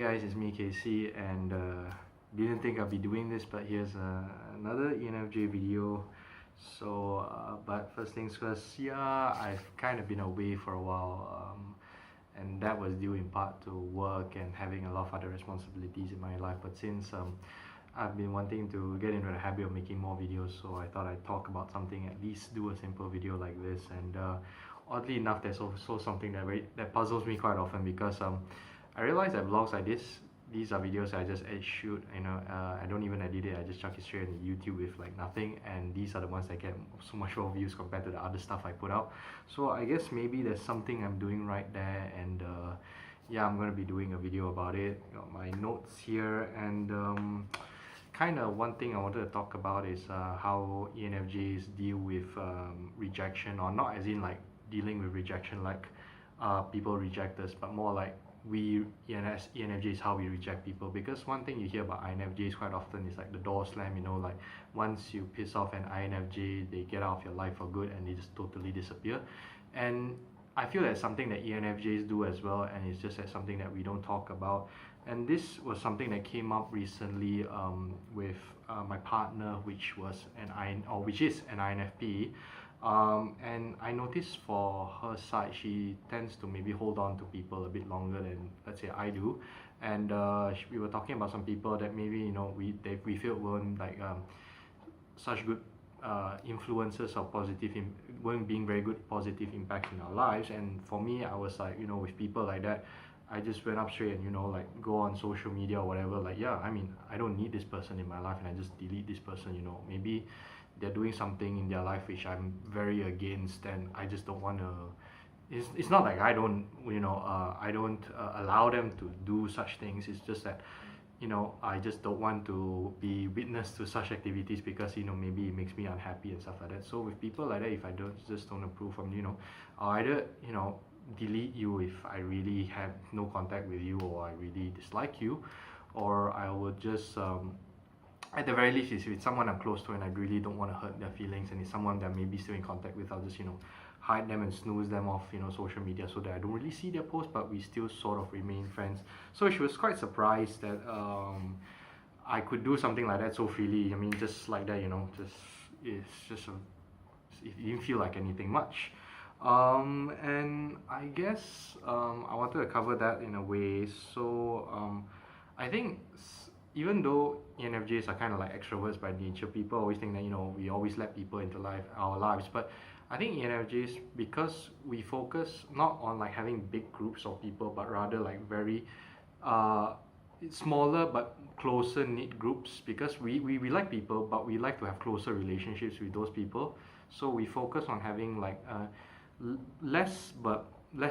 guys, it's me Casey, and didn't think I'd be doing this, but here's another ENFJ video. But first things first, yeah, I've kind of been away for a while, and that was due in part to work and having a lot of other responsibilities in my life. But since I've been wanting to get into the habit of making more videos, so I thought I'd talk about something, at least do a simple video like this. And oddly enough, there's also something that puzzles me quite often, because I realize that vlogs like this, these are videos I just shoot, I don't even edit it, I just chuck it straight into YouTube with like nothing, and these are the ones that get so much more views compared to the other stuff I put out. So I guess maybe there's something I'm doing right there, and yeah, I'm gonna be doing a video about it. Got my notes here, and kind of one thing I wanted to talk about is how ENFJs deal with rejection, or not as in like dealing with rejection like people reject us, but more like ENFJs, how we reject people. Because one thing you hear about INFJs quite often is like the door slam, like once you piss off an INFJ, they get out of your life for good and they just totally disappear. And I feel that's something that ENFJs do as well, and it's just something that we don't talk about. And this was something that came up recently with my partner, which is an INFP. And I noticed for her side, she tends to maybe hold on to people a bit longer than, let's say, I do. And we were talking about some people that maybe we felt weren't like such good influences or weren't being very good positive impacts in our lives. And for me, I was like, with people like that, I just went up straight and like go on social media or whatever, like, yeah, I mean, I don't need this person in my life, and I just delete this person. Maybe they're doing something in their life which I'm very against, and I just don't want to. It's not like I don't allow them to do such things. It's just that I just don't want to be witness to such activities, because maybe it makes me unhappy and stuff like that. So with people like that, if I just don't approve from, I'll either delete you if I really have no contact with you, or I really dislike you, or I would just at the very least, if it's someone I'm close to and I really don't want to hurt their feelings, and it's someone that I'm maybe still in contact with, I'll just hide them and snooze them off social media, so that I don't really see their posts, but we still sort of remain friends. So she was quite surprised that I could do something like that so freely. I mean, just like that, it didn't feel like anything much. And I guess I wanted to cover that in a way. So I think even though ENFJs are kind of like extroverts by nature, people always think that we always let people into our lives. But I think ENFJs, because we focus not on like having big groups of people, but rather like very smaller but closer knit groups, because we like people, but we like to have closer relationships with those people. So we focus on having like less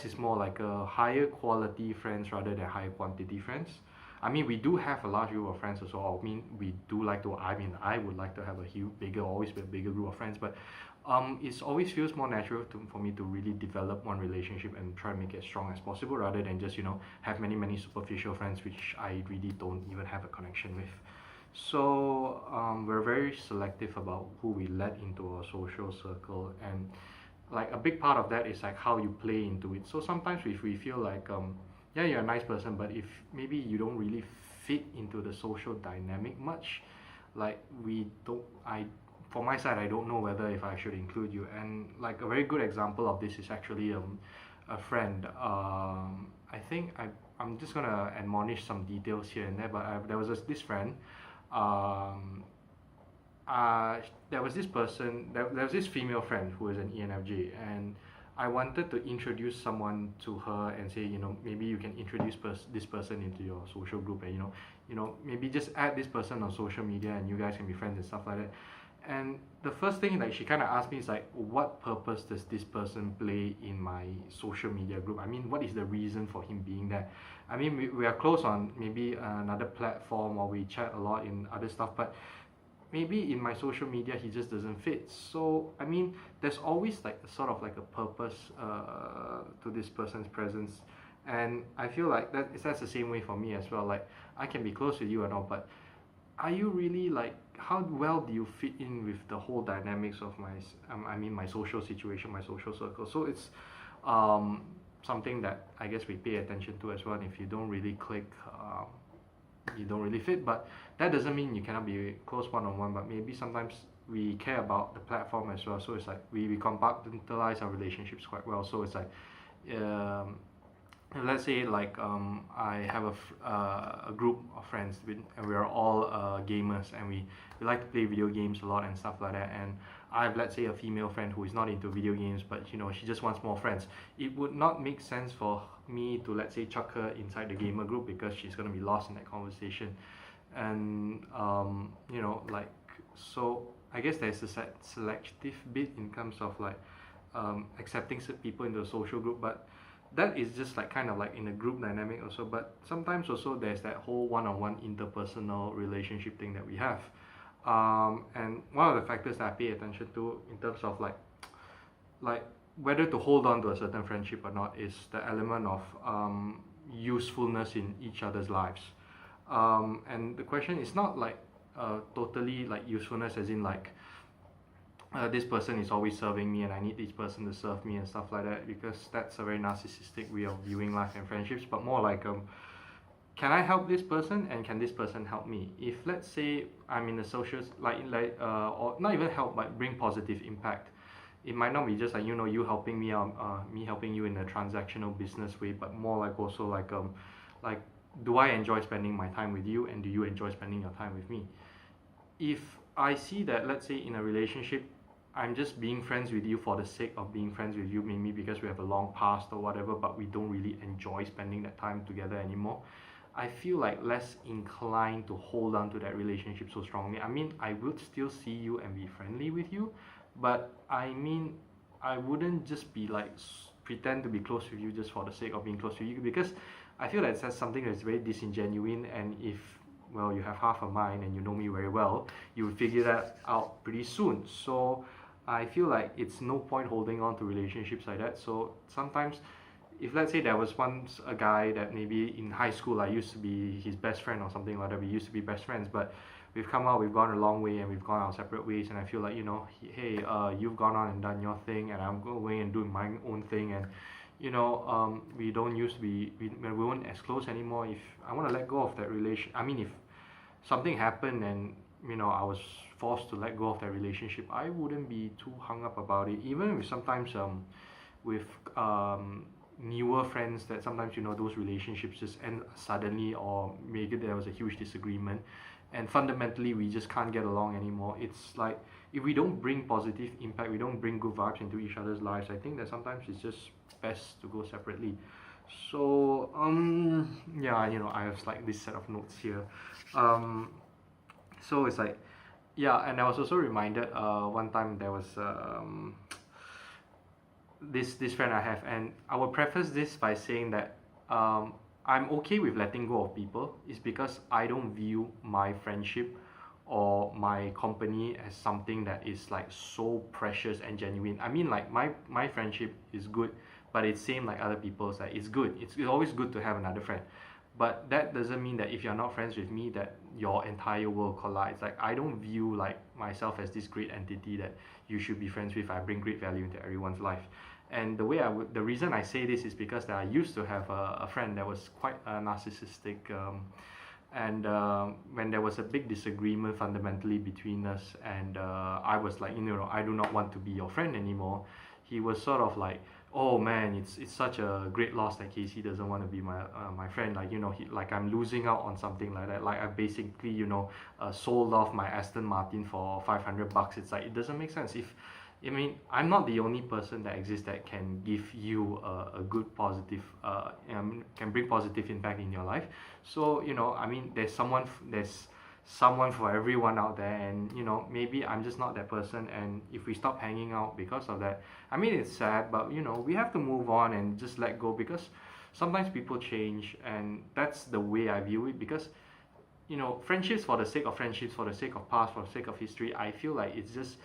is more like a higher quality friends rather than higher quantity friends. I mean, we do have a large group of friends as well. I mean, I would like to have always a bigger group of friends, but it always feels more natural for me to really develop one relationship and try to make it as strong as possible, rather than just have many superficial friends which I really don't even have a connection with. So we're very selective about who we let into our social circle, and like a big part of that is like how you play into it. So sometimes if we feel like yeah, you're a nice person, but if maybe you don't really fit into the social dynamic much, like for my side, I don't know whether if I should include you. And like a very good example of this is actually a friend. I think I'm just gonna admonish some details here and there, but there was this friend. There was this female friend who is an ENFJ, and I wanted to introduce someone to her and say, maybe you can introduce this person into your social group, and maybe just add this person on social media, and you guys can be friends and stuff like that. And the first thing like she kind of asked me is like, what purpose does this person play in my social media group? I mean, what is the reason for him being there? I mean, we are close on maybe another platform, or we chat a lot in other stuff, but maybe in my social media he just doesn't fit. So I mean, there's always like sort of like a purpose to this person's presence, and I feel like that's the same way for me as well. Like, I can be close with you and all, but are you really like, how well do you fit in with the whole dynamics of my social situation, my social circle? So it's something that I guess we pay attention to as well. And if you don't really click, you don't really fit. But that doesn't mean you cannot be close one-on-one. But maybe sometimes we care about the platform as well. So it's like we compartmentalize our relationships quite well. So it's like, um, let's say like I have a group of friends and we are all gamers, and we like to play video games a lot and stuff like that. And I have, let's say, a female friend who is not into video games, but she just wants more friends. It would not make sense for me to, let's say, chuck her inside the gamer group, because she's going to be lost in that conversation. And like, so I guess there's a selective bit in terms of like accepting people into a social group. But that is just like kind of like in a group dynamic also. But sometimes also there's that whole one-on-one interpersonal relationship thing that we have. And one of the factors that I pay attention to in terms of like whether to hold on to a certain friendship or not is the element of usefulness in each other's lives. And the question is not like totally like usefulness as in like this person is always serving me and I need this person to serve me and stuff like that, because that's a very narcissistic way of viewing life and friendships. But more like can I help this person, and can this person help me? If, let's say, I'm in a social or not even help, but bring positive impact, it might not be just like you helping me me helping you in a transactional business way, but more like also like do I enjoy spending my time with you, and do you enjoy spending your time with me? If I see that, let's say, in a relationship, I'm just being friends with you for the sake of being friends with you, maybe because we have a long past or whatever, but we don't really enjoy spending that time together anymore, I feel like less inclined to hold on to that relationship so strongly. I mean, I would still see you and be friendly with you, but I mean, I wouldn't just be like pretend to be close with you just for the sake of being close with you, because I feel like that's something that's very disingenuine. And if, well, you have half a mind and you know me very well, you will figure that out pretty soon. So I feel like it's no point holding on to relationships like that. So sometimes, if, let's say, there was once a guy that maybe in high school I used to be his best friend or something like that, we used to be best friends, but we've come out, we've gone a long way, and we've gone our separate ways, and I feel like, hey, you've gone on and done your thing, and I'm going and doing my own thing, and we don't used to be, we weren't as close anymore. If I want to let go of that relation, I mean, if something happened and I was forced to let go of that relationship, I wouldn't be too hung up about it. Even with sometimes with newer friends, that sometimes those relationships just end suddenly, or maybe there was a huge disagreement and fundamentally we just can't get along anymore. It's like, if we don't bring positive impact, we don't bring good vibes into each other's lives, I think that sometimes it's just best to go separately. So yeah, I have like this set of notes here. So it's like, yeah. And I was also reminded one time there was this friend I have, and I will preface this by saying that I'm okay with letting go of people. Is because I don't view my friendship or my company as something that is like so precious and genuine. I mean, like my friendship is good, but it's same like other people's. Like, it's good. It's always good to have another friend, but that doesn't mean that if you're not friends with me, that your entire world collides. Like, I don't view like myself as this great entity that you should be friends with. I bring great value into everyone's life. And the reason I say this is because that I used to have a friend that was quite narcissistic, and when there was a big disagreement fundamentally between us, and I was like, I do not want to be your friend anymore. He was sort of like, oh man, it's such a great loss that Casey doesn't want to be my friend. Like, like I'm losing out on something like that. Like, I basically sold off my Aston Martin for $500. It's like, it doesn't make sense. I mean, I'm not the only person that exists that can give you a good positive, can bring positive impact in your life. So, I mean, there's someone for everyone out there, and maybe I'm just not that person. And if we stop hanging out because of that, I mean, it's sad, but we have to move on and just let go, because sometimes people change, and that's the way I view it. Because friendships for the sake of friendships, for the sake of past, for the sake of history, I feel like it's just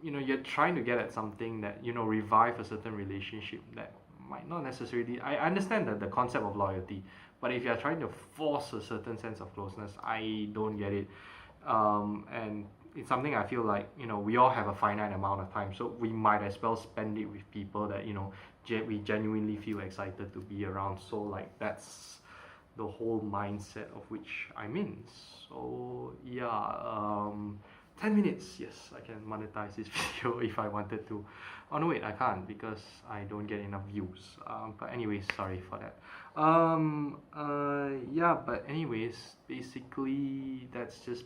you're trying to get at something that revive a certain relationship that might not necessarily. I understand the concept of loyalty, but if you're trying to force a certain sense of closeness, I don't get it. And it's something I feel like, we all have a finite amount of time, so we might as well spend it with people that, we genuinely feel excited to be around. So like that's the whole mindset of which I'm in. So yeah, 10 minutes, yes, I can monetize this video if I wanted to. Oh no, wait, I can't because I don't get enough views. But anyways, sorry for that. Yeah, but anyways, basically that's just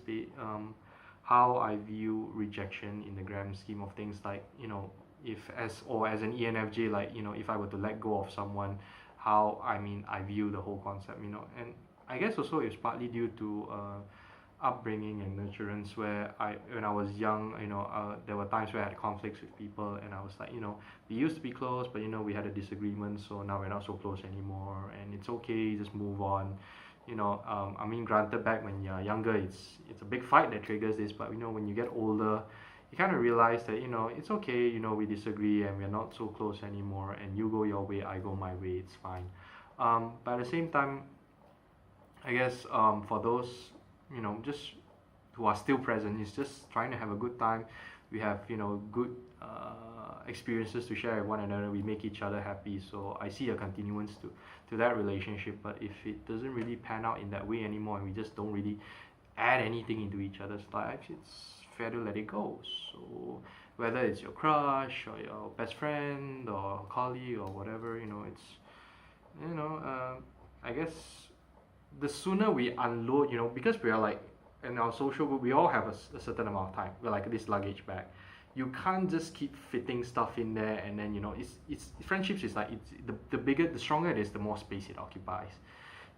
how I view rejection in the grand scheme of things. Like, if as an ENFJ, like, if I were to let go of someone, how I view the whole concept, and I guess also it's partly due to upbringing and nurturance, where when I was young, there were times where I had conflicts with people, and I was like, we used to be close, but we had a disagreement, so now we're not so close anymore, and it's okay, just move on. Granted, back when you're younger, it's a big fight that triggers this, but when you get older, you kind of realize that it's okay, we disagree and we're not so close anymore, and you go your way, I go my way, it's fine. But at the same time, I guess for those just who are still present, is just trying to have a good time. We have good experiences to share with one another. We make each other happy. So I see a continuance to that relationship. But if it doesn't really pan out in that way anymore, and we just don't really add anything into each other's lives, it's fair to let it go. So whether it's your crush or your best friend or colleague or whatever, it's I guess the sooner we unload, because we are like in our social group, we all have a certain amount of time. We're like this luggage bag. You can't just keep fitting stuff in there, and then it's friendships is like, it's the bigger, the stronger it is, the more space it occupies.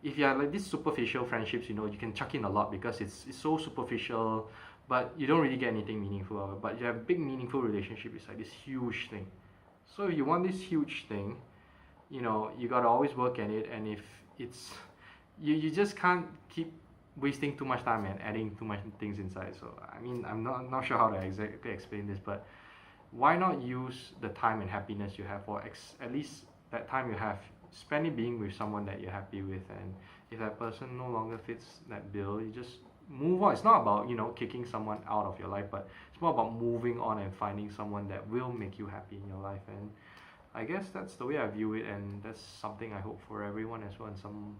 If you are like these superficial friendships, you can chuck in a lot because it's so superficial, but you don't really get anything meaningful out of it. But you have big meaningful relationship, it's like this huge thing. So if you want this huge thing, you gotta always work at it, and if it's you just can't keep wasting too much time and adding too much things inside. So I'm not sure how to exactly explain this, but why not use the time and happiness you have, or at least that time you have, spend it being with someone that you're happy with, and if that person no longer fits that bill, you just move on. It's not about kicking someone out of your life, but it's more about moving on and finding someone that will make you happy in your life. And I guess that's the way I view it, and that's something I hope for everyone as well, in some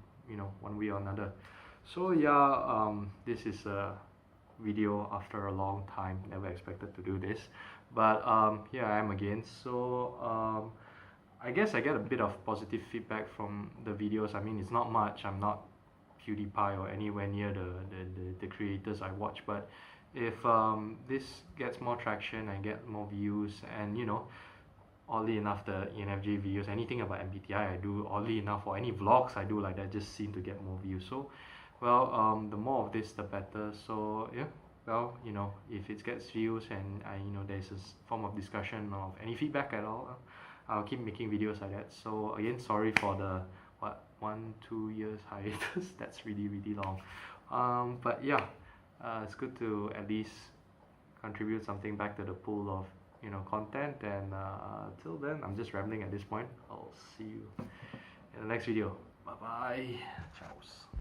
one way or another. So yeah, this is a video after a long time. Never expected to do this, but here I am again. So I guess I get a bit of positive feedback from the videos. It's not much. I'm not PewDiePie or anywhere near the creators I watch, but if this gets more traction and get more views, and oddly enough, the ENFJ videos, anything about MBTI I do, oddly enough, or any vlogs I do like that, just seem to get more views. So well, the more of this the better. So yeah, well, if it gets views and there's a form of discussion of any feedback at all, I'll keep making videos like that. So again, sorry for the 1-2 years hiatus. That's really long. But yeah, it's good to at least contribute something back to the pool of content. And till then, I'm just rambling at this point. I'll see you in the next video. Bye bye. Ciao.